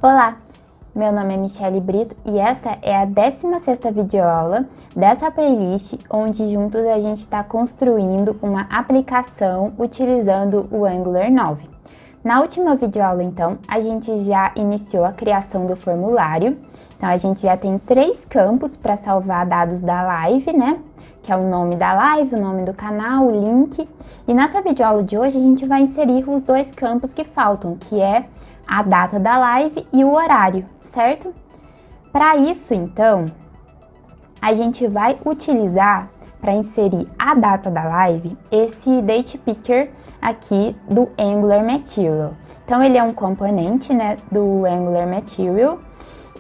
Olá, meu nome é Michele Brito e essa é a 16ª videoaula dessa playlist onde juntos a gente está construindo uma aplicação utilizando o Angular 9. Na última videoaula, então, a gente já iniciou a criação do formulário. Então, a gente já tem 3 campos para salvar dados da live, né? Que é o nome da live, o nome do canal, o link. E nessa videoaula de hoje, a gente vai inserir os 2 campos que faltam, que é a data da live e o horário, certo? Para isso, então, a gente vai utilizar para inserir a data da live esse date picker aqui do Angular Material. Então, ele é um componente, né, do Angular Material.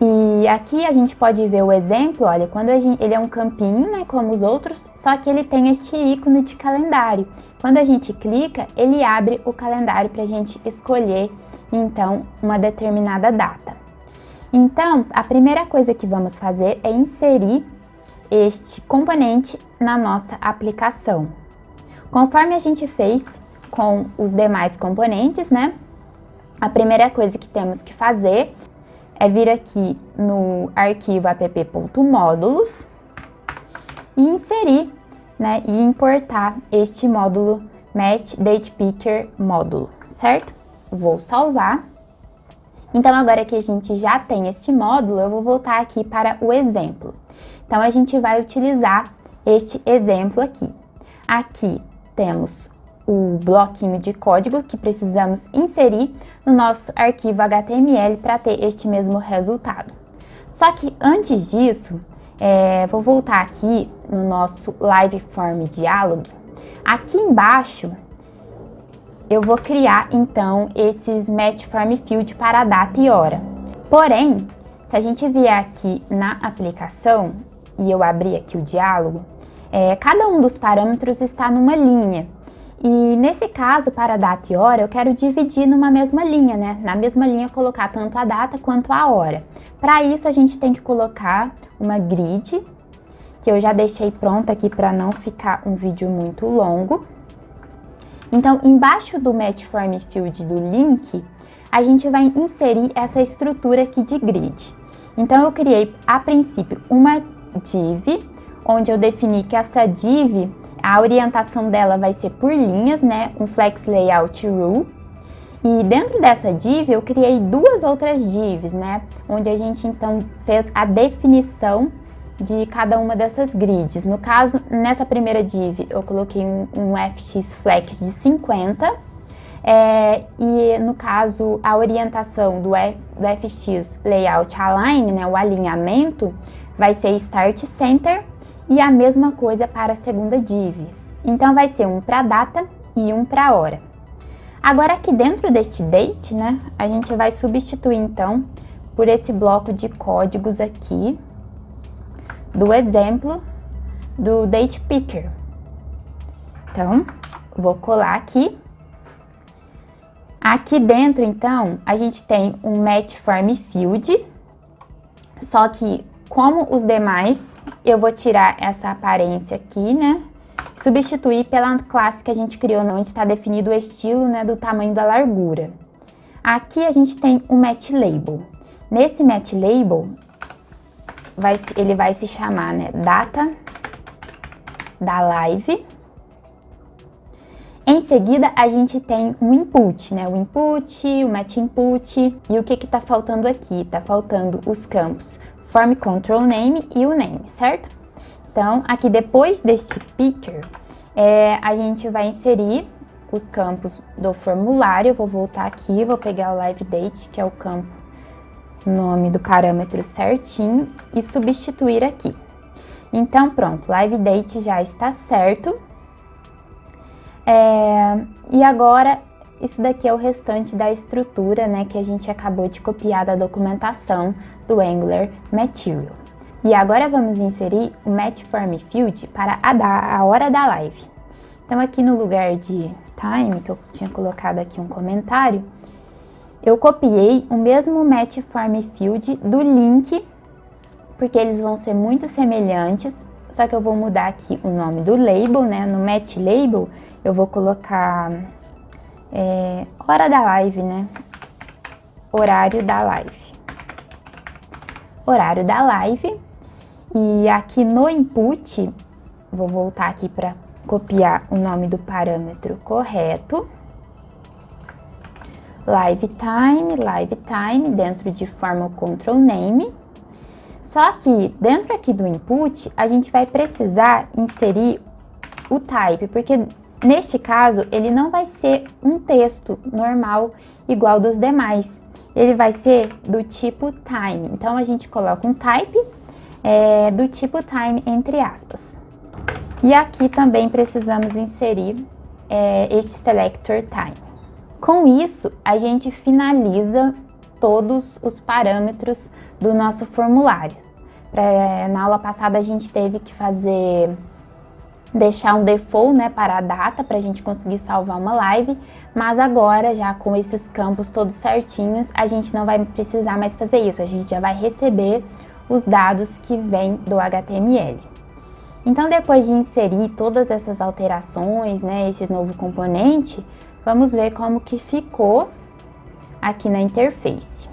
E aqui a gente pode ver o exemplo, olha, quando ele é um campinho, né, como os outros, só que ele tem este ícone de calendário. Quando a gente clica, ele abre o calendário para a gente escolher, então, uma determinada data. Então, a primeira coisa que vamos fazer é inserir este componente na nossa aplicação. Conforme a gente fez com os demais componentes, né, a primeira coisa que temos que fazer é vir aqui no arquivo app.módulos e inserir, né, e importar este módulo match_datePicker módulo, certo? Vou salvar. Então, agora que a gente já tem este módulo, eu vou voltar aqui para o exemplo. Então, a gente vai utilizar este exemplo aqui. Aqui temos o bloquinho de código que precisamos inserir no nosso arquivo HTML para ter este mesmo resultado. Só que antes disso, vou voltar aqui no nosso Live Form Dialog. Aqui embaixo, eu vou criar então esses Match Form Field para a data e hora. Porém, se a gente vier aqui na aplicação e eu abrir aqui o diálogo, cada um dos parâmetros está numa linha. E nesse caso, para data e hora, eu quero dividir numa mesma linha, né? Na mesma linha, colocar tanto a data quanto a hora. Para isso, a gente tem que colocar uma grid, que eu já deixei pronta aqui para não ficar um vídeo muito longo. Então, embaixo do Match Form Field do link, a gente vai inserir essa estrutura aqui de grid. Então, eu criei, a princípio, uma div, onde eu defini que essa div, a orientação dela vai ser por linhas, né? Um Flex Layout Rule. E dentro dessa div, eu criei 2 outras divs, né? Onde a gente, então, fez a definição de cada uma dessas grids. No caso, nessa primeira div, eu coloquei um FX Flex de 50. E no caso, a orientação do FX Layout Align, né? O alinhamento, vai ser Start Center. E a mesma coisa para a segunda div. Então, vai ser um para data e um para hora. Agora, aqui dentro deste date, né, a gente vai substituir, então, por esse bloco de códigos aqui, do exemplo do date picker. Então, vou colar aqui. Aqui dentro, então, a gente tem um Match Form Field, só que, como os demais, eu vou tirar essa aparência aqui, né? Substituir pela classe que a gente criou, onde está definido o estilo, né, do tamanho da largura. Aqui a gente tem um Match Label. Nesse Match Label, ele vai se chamar, né, data da live. Em seguida, a gente tem um input, né? O input, o match input. E o que está faltando aqui? Está faltando os campos Form Control Name e o Name, certo? Então, aqui depois deste picker, a gente vai inserir os campos do formulário. Eu vou voltar aqui, vou pegar o Live Date, que é o campo, nome do parâmetro certinho, e substituir aqui. Então, pronto, Live Date já está certo. E agora, isso daqui é o restante da estrutura, né, que a gente acabou de copiar da documentação do Angular Material. E agora vamos inserir o Match Form Field para a hora da live. Então, aqui no lugar de time, que eu tinha colocado aqui um comentário, eu copiei o mesmo Match Form Field do link, porque eles vão ser muito semelhantes, só que eu vou mudar aqui o nome do label, né? No Match Label, eu vou colocar hora da live, né? Horário da live. horário da live. E aqui no input, vou voltar aqui para copiar o nome do parâmetro correto. Live time, dentro de formal control name. Só que dentro aqui do input, a gente vai precisar inserir o type, porque neste caso ele não vai ser um texto normal igual dos demais. Ele vai ser do tipo time. Então a gente coloca um type do tipo time entre aspas. E aqui também precisamos inserir este selector time. Com isso, a gente finaliza todos os parâmetros do nosso formulário. Na aula passada a gente teve que deixar um default, né, para a data, para a gente conseguir salvar uma live, mas agora, já com esses campos todos certinhos, a gente não vai precisar mais fazer isso, a gente já vai receber os dados que vêm do HTML. Então, depois de inserir todas essas alterações, né, esse novo componente, vamos ver como que ficou aqui na interface.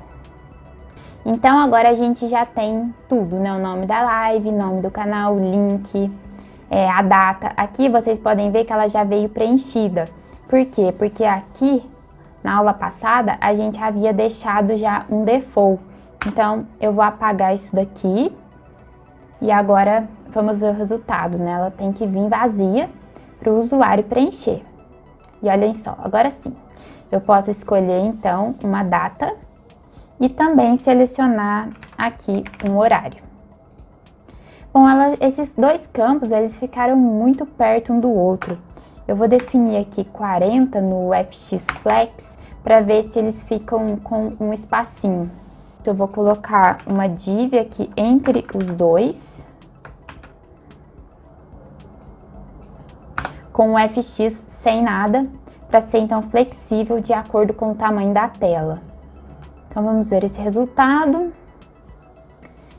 Então, agora a gente já tem tudo, né? O nome da live, nome do canal, link, a data. Aqui vocês podem ver que ela já veio preenchida. Por quê? Porque aqui, na aula passada, a gente havia deixado já um default. Então, eu vou apagar isso daqui. E agora, vamos ver o resultado, né? Ela tem que vir vazia para o usuário preencher. E olhem só, agora sim, eu posso escolher então uma data e também selecionar aqui um horário. Bom, esses dois campos, eles ficaram muito perto um do outro. Eu vou definir aqui 40 no FX Flex para ver se eles ficam com um espacinho. Então, eu vou colocar uma div aqui entre os dois, com o FX sem nada, para ser então flexível de acordo com o tamanho da tela. Então vamos ver esse resultado.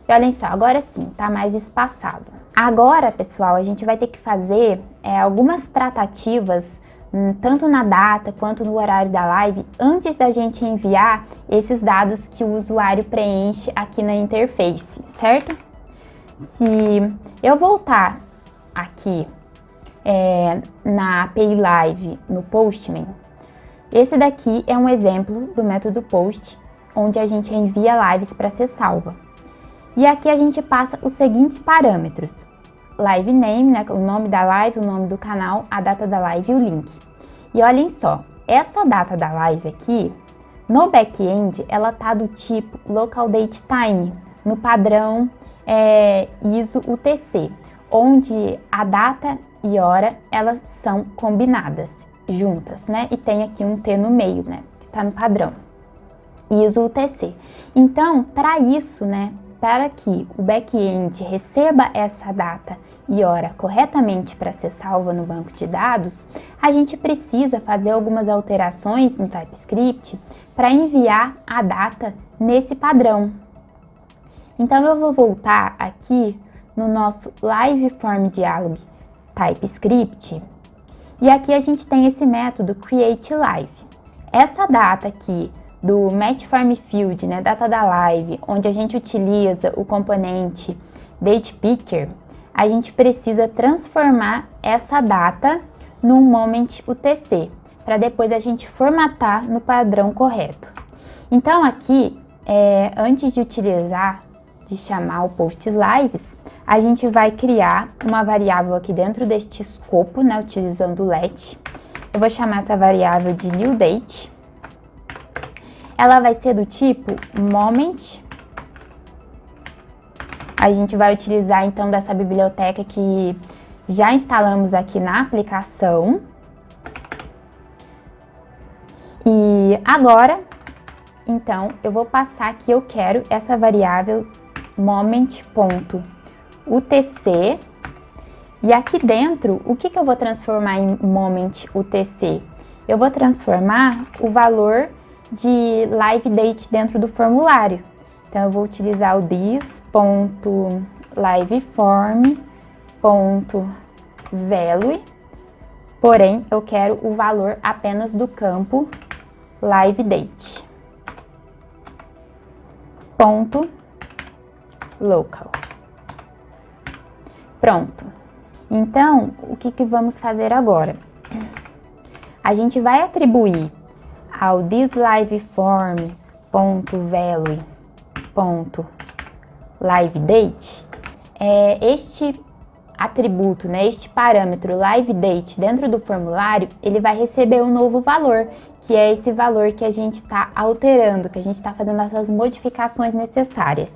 E olhem só, agora sim, tá mais espaçado. Agora, pessoal, a gente vai ter que fazer algumas tratativas, tanto na data quanto no horário da live, antes da gente enviar esses dados que o usuário preenche aqui na interface, certo? Se eu voltar aqui na API Live no Postman, esse daqui é um exemplo do método post, onde a gente envia lives para ser salva. E aqui a gente passa os seguintes parâmetros: live name, né, o nome da live, o nome do canal, a data da live e o link. E olhem só, essa data da live aqui, no back-end, ela tá do tipo local date time, no padrão ISO UTC, onde a data e hora, elas são combinadas, juntas, né? E tem aqui um T no meio, né? Que tá no padrão ISO UTC. Então, para isso, né? Para que o back-end receba essa data e hora corretamente para ser salva no banco de dados, a gente precisa fazer algumas alterações no TypeScript para enviar a data nesse padrão. Então, eu vou voltar aqui no nosso Live Form Dialog TypeScript, e aqui a gente tem esse método createLive. Essa data aqui do MatchFormField, né, data da live, onde a gente utiliza o componente datePicker, a gente precisa transformar essa data num moment UTC, para depois a gente formatar no padrão correto. Então aqui, antes de chamar o post lives, a gente vai criar uma variável aqui dentro deste escopo, né, utilizando o let. Eu vou chamar essa variável de newDate. Ela vai ser do tipo moment. A gente vai utilizar então dessa biblioteca que já instalamos aqui na aplicação. E agora, então, eu vou passar que eu quero essa variável moment.utc, e aqui dentro, o que eu vou transformar em moment.utc? Eu vou transformar o valor de live date dentro do formulário. Então, eu vou utilizar o this.liveform.value, porém, eu quero o valor apenas do campo live date. local. Pronto. Então, o que vamos fazer agora? A gente vai atribuir ao thisLiveForm.value.liveDate este atributo, né, este parâmetro liveDate dentro do formulário, ele vai receber um novo valor, que é esse valor que a gente está alterando, que a gente está fazendo essas modificações necessárias.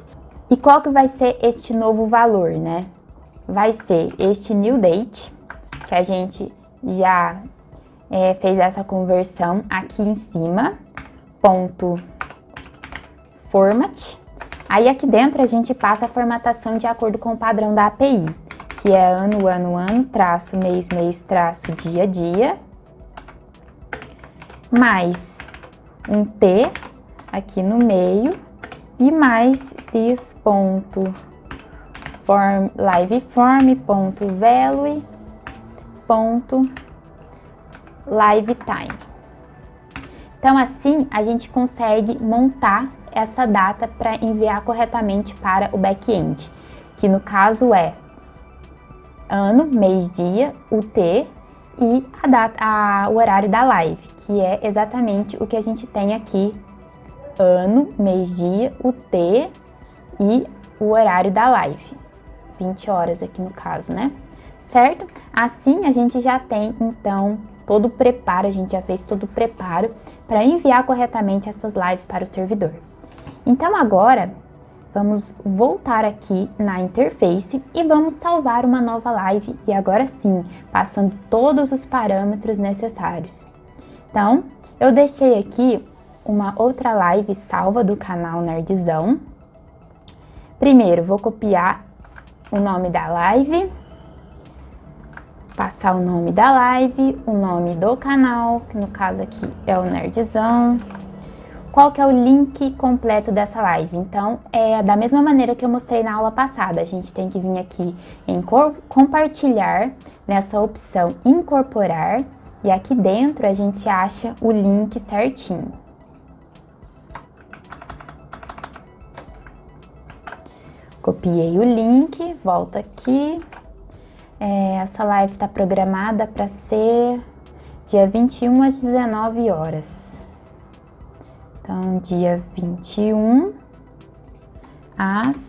E qual que vai ser este novo valor, né? Vai ser este newDate, que a gente já fez essa conversão aqui em cima, ponto format. Aí aqui dentro a gente passa a formatação de acordo com o padrão da API, que é ano, traço, mês, traço, dia, mais um T aqui no meio e mais this.liveform.value.livetime. Então, assim, a gente consegue montar essa data para enviar corretamente para o back-end, que no caso é ano, mês, dia, o T e a data, o horário da live, que é exatamente o que a gente tem aqui, ano, mês, dia, o T e o horário da live, 20 horas aqui no caso, né? Certo? Assim a gente já tem, então, todo o preparo, a gente já fez todo o preparo para enviar corretamente essas lives para o servidor. Então agora, vamos voltar aqui na interface e vamos salvar uma nova live e agora sim, passando todos os parâmetros necessários. Então, eu deixei aqui uma outra live salva do canal Nerdzão. Primeiro, vou copiar o nome da live, passar o nome da live, o nome do canal, que no caso aqui é o Nerdzão. Qual que é o link completo dessa live? Então, é da mesma maneira que eu mostrei na aula passada. A gente tem que vir aqui em compartilhar, nessa opção incorporar, e aqui dentro a gente acha o link certinho. Copiei o link, volto aqui. Essa live está programada para ser dia 21 às 19 horas. Então, dia 21 às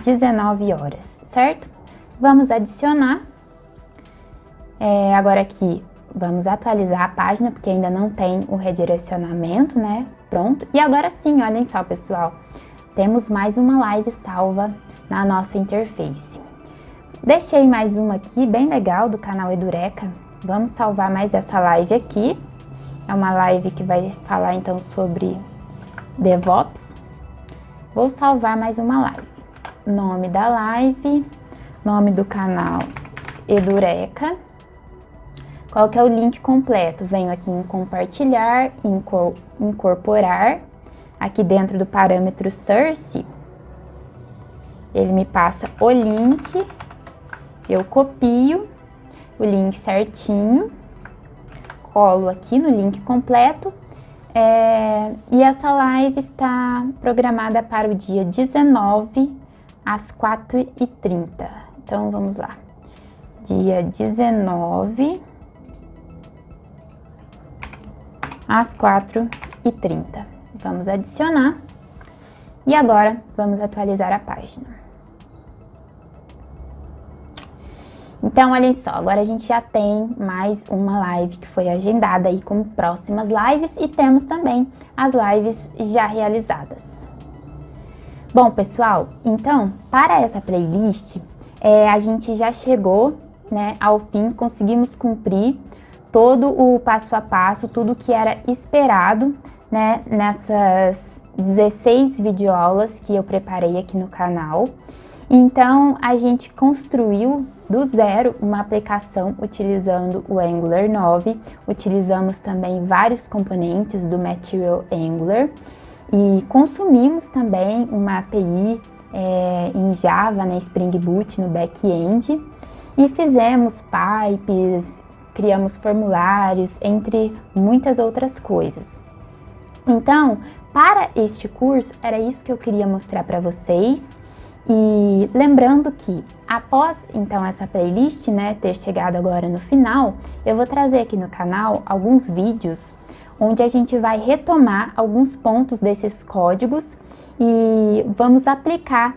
19 horas, certo? Vamos adicionar. Agora aqui, vamos atualizar a página, porque ainda não tem o redirecionamento, né? Pronto. E agora sim, olhem só, pessoal. Temos mais uma live salva na nossa interface. Deixei mais uma aqui, bem legal, do canal Edureka. Vamos salvar mais essa live aqui. É uma live que vai falar então sobre DevOps. Vou salvar mais uma live. Nome da live, nome do canal Edureka. Qual que é o link completo? Venho aqui em compartilhar, incorporar. Aqui dentro do parâmetro source, ele me passa o link. Eu copio o link certinho. Colo aqui no link completo e essa live está programada para o dia 19 às 4h30. Então vamos lá, dia 19 às 4h30. Vamos adicionar e agora vamos atualizar a página. Então, olhem só, agora a gente já tem mais uma live que foi agendada aí como próximas lives e temos também as lives já realizadas. Bom, pessoal, então, para essa playlist, a gente já chegou, né, ao fim, conseguimos cumprir todo o passo a passo, tudo que era esperado, né, nessas 16 videoaulas que eu preparei aqui no canal. Então, a gente construiu do zero uma aplicação utilizando o Angular 9, utilizamos também vários componentes do Material Angular e consumimos também uma API em Java, né, Spring Boot no back-end e fizemos pipes, criamos formulários, entre muitas outras coisas. Então, para este curso, era isso que eu queria mostrar para vocês. E lembrando que após então essa playlist, né, ter chegado agora no final, eu vou trazer aqui no canal alguns vídeos onde a gente vai retomar alguns pontos desses códigos e vamos aplicar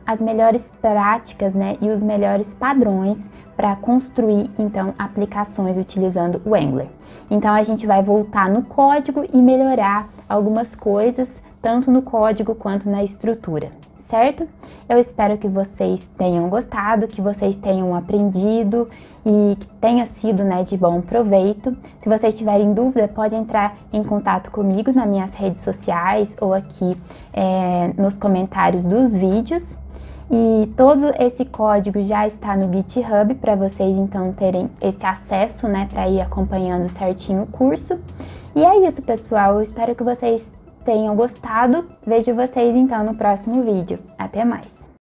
as melhores práticas, né, e os melhores padrões para construir então aplicações utilizando o Angular. Então a gente vai voltar no código e melhorar algumas coisas, tanto no código quanto na estrutura, certo? Eu espero que vocês tenham gostado, que vocês tenham aprendido e que tenha sido, né, de bom proveito. Se vocês tiverem dúvida, pode entrar em contato comigo nas minhas redes sociais ou aqui nos comentários dos vídeos. E todo esse código já está no GitHub para vocês então terem esse acesso, né, para ir acompanhando certinho o curso. E é isso, pessoal. Eu espero que vocês tenham gostado. Vejo vocês então no próximo vídeo. Até mais!